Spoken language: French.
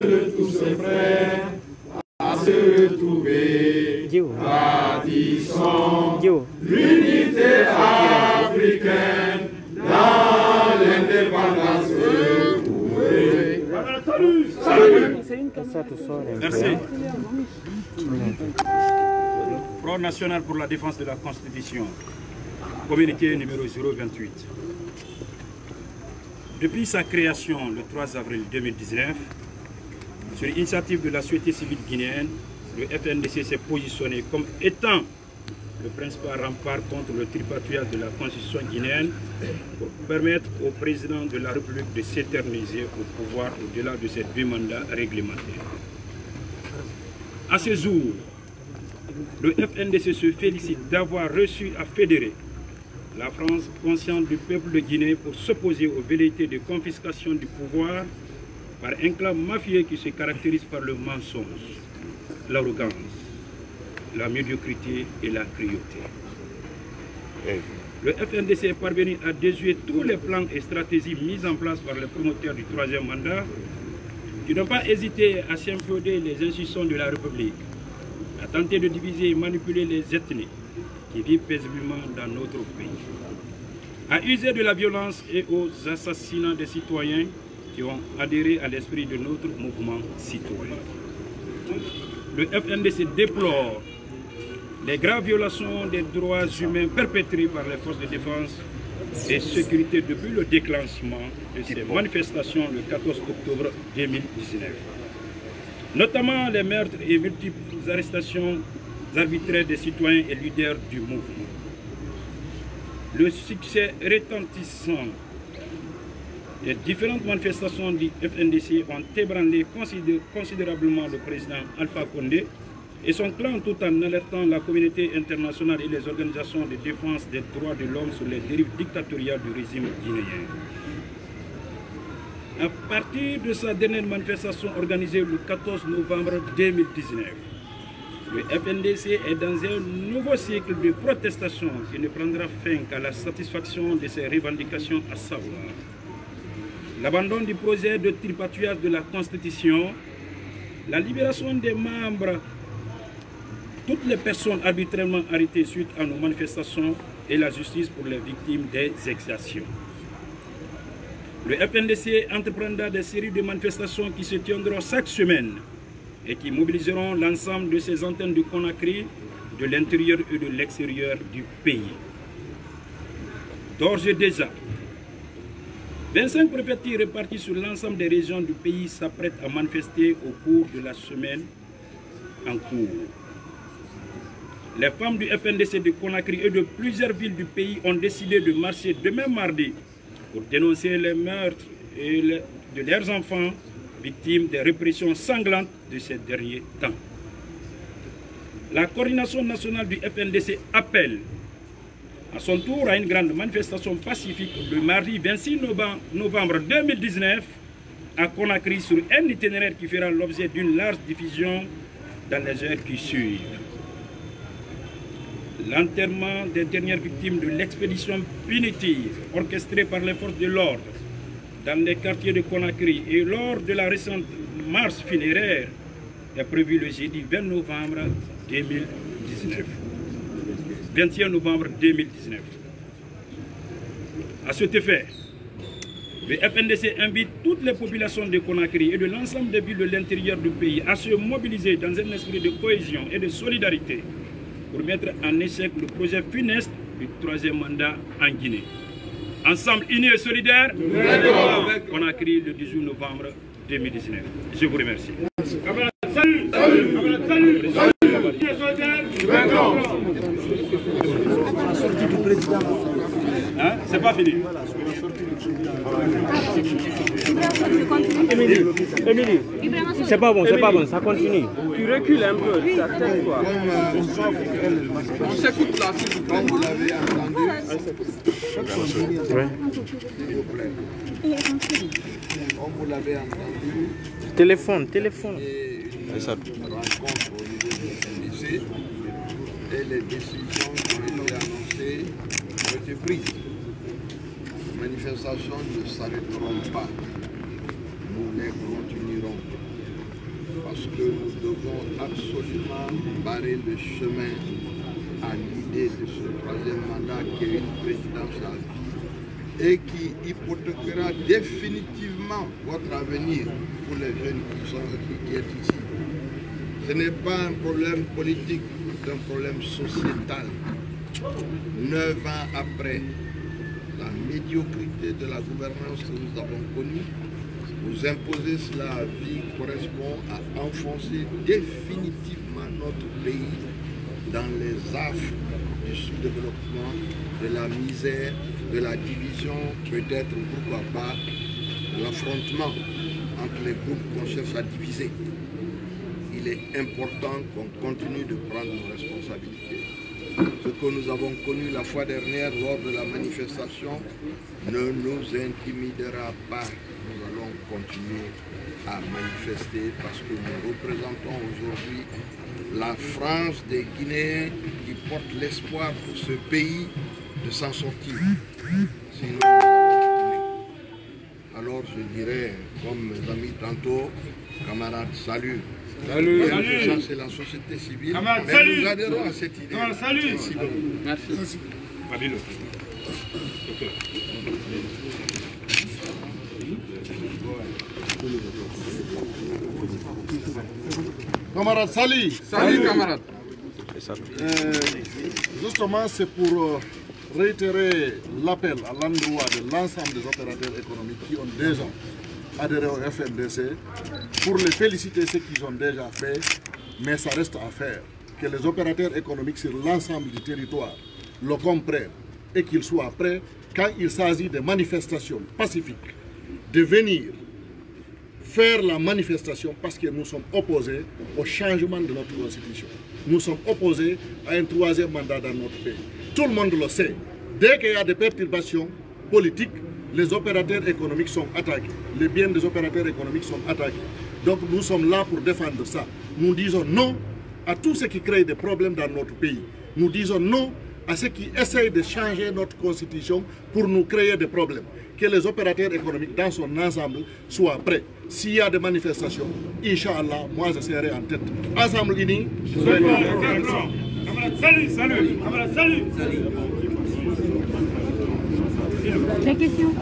de tous ses frères à se retrouver, bâtissons l'unité africaine dans l'indépendance retrouvée. Merci. Front national pour la défense de la Constitution, communiqué numéro 028. Depuis sa création le 3 avril 2019, sur l'initiative de la société civile guinéenne, le FNDC s'est positionné comme étant le principal rempart contre le tripatouillage de la Constitution guinéenne pour permettre au président de la République de s'éterniser au pouvoir au-delà de ses 2 mandats réglementaires. À ce jour, le FNDC se félicite d'avoir réussi à fédérer la France consciente du peuple de Guinée pour s'opposer aux velléités de confiscation du pouvoir par un clan mafieux qui se caractérise par le mensonge, l'arrogance, la médiocrité et la cruauté. Le FNDC est parvenu à déjouer tous les plans et stratégies mis en place par les promoteurs du 3e mandat, qui n'ont pas hésité à s'inféoder les institutions de la République, à tenter de diviser et manipuler les ethnies qui vivent paisiblement dans notre pays, à user de la violence et aux assassinats des citoyens qui ont adhéré à l'esprit de notre mouvement citoyen. Le FNDC déplore les graves violations des droits humains perpétrées par les forces de défense et sécurité depuis le déclenchement de ces manifestations le 14 octobre 2019. Notamment les meurtres et multiples arrestations arbitraires des citoyens et leaders du mouvement. Le succès retentissant des différentes manifestations du FNDC ont ébranlé considérablement le président Alpha Condé et son clan, tout en alertant la communauté internationale et les organisations de défense des droits de l'homme sur les dérives dictatoriales du régime guinéen. À partir de sa dernière manifestation organisée le 14 novembre 2019, le FNDC est dans un nouveau cycle de protestation qui ne prendra fin qu'à la satisfaction de ses revendications, à savoir l'abandon du projet de tripatouillage de la Constitution, la libération des membres, toutes les personnes arbitrairement arrêtées suite à nos manifestations et la justice pour les victimes des exactions. Le FNDC entreprendra des séries de manifestations qui se tiendront chaque semaine et qui mobiliseront l'ensemble de ces antennes de Conakry, de l'intérieur et de l'extérieur du pays. D'ores et déjà, 25 préfectures réparties sur l'ensemble des régions du pays s'apprêtent à manifester au cours de la semaine en cours. Les femmes du FNDC de Conakry et de plusieurs villes du pays ont décidé de marcher demain mardi pour dénoncer les meurtres de leurs enfants victimes des répressions sanglantes de ces derniers temps. La coordination nationale du FNDC appelle à son tour à une grande manifestation pacifique le mardi 26 novembre 2019 à Conakry sur un itinéraire qui fera l'objet d'une large diffusion dans les heures qui suivent. L'enterrement des dernières victimes de l'expédition punitive orchestrée par les forces de l'ordre dans les quartiers de Conakry et lors de la récente marche funéraire est prévu le jeudi 20 novembre 2019. 21 novembre 2019. À cet effet, le FNDC invite toutes les populations de Conakry et de l'ensemble des villes de l'intérieur du pays à se mobiliser dans un esprit de cohésion et de solidarité pour mettre en échec le projet funeste du 3e mandat en Guinée. Ensemble, unis et solidaires, Conakry le 18 novembre 2019. Je vous remercie. Salut, salut, salut, hein? C'est pas fini. Émilie, c'est pas bon, ça continue. Tu recules un peu, ta tête quoi. On s'écoute là, quand vous l'avez entendu. Ouais. S'il vous plaît. Comme vous l'avez entendu. Téléphone. Et une rencontre au niveau du lycée et les décisions qui ont été annoncées ont été prises. Les manifestations ne s'arrêteront pas. Nous les continuerons. pense que nous devons absolument barrer le chemin à l'idée de ce troisième mandat qui est une présidence à vie et qui hypothèquera définitivement votre avenir pour les jeunes qui sont ici. Ce n'est pas un problème politique, c'est un problème sociétal. 9 ans après la médiocrité de la gouvernance que nous avons connue, vous imposer cela à vie correspond à enfoncer définitivement notre pays dans les affres du sous-développement, de la misère, de la division, peut-être, pourquoi pas, de l'affrontement entre les groupes qu'on cherche à diviser. Il est important qu'on continue de prendre nos responsabilités. Ce que nous avons connu la fois dernière lors de la manifestation ne nous intimidera pas. Nous allons continuer à manifester parce que nous représentons aujourd'hui la France des Guinéens qui porte l'espoir pour ce pays de s'en sortir. Sinon, nous allons tourner. Alors je dirais, comme mes amis tantôt, camarades, salut. Salut. Ça, c'est la société civile. Camarades, mais salut. nous adhérons à cette idée. Camarades, salut. Merci beaucoup. Merci. Camarade Sali. Salut camarade. Justement, c'est pour réitérer l'appel à l'endroit de l'ensemble des opérateurs économiques qui ont déjà adhéré au FNDC, pour les féliciter ceux qu'ils ont déjà fait, mais ça reste à faire. Que les opérateurs économiques sur l'ensemble du territoire le comprennent et qu'ils soient prêts quand il s'agit de manifestations pacifiques, de venir faire la manifestation parce que nous sommes opposés au changement de notre constitution. Nous sommes opposés à un troisième mandat dans notre pays. Tout le monde le sait. Dès qu'il y a des perturbations politiques, les opérateurs économiques sont attaqués. Les biens des opérateurs économiques sont attaqués. Donc nous sommes là pour défendre ça. Nous disons non à tout ce qui crée des problèmes dans notre pays. Nous disons non à ceux qui essayent de changer notre constitution pour nous créer des problèmes. Que les opérateurs économiques dans son ensemble soient prêts. S'il y a des manifestations, Inch'Allah, moi je serai en tête. Ensemble unis, Salut, salut. Camarades, salut. La question.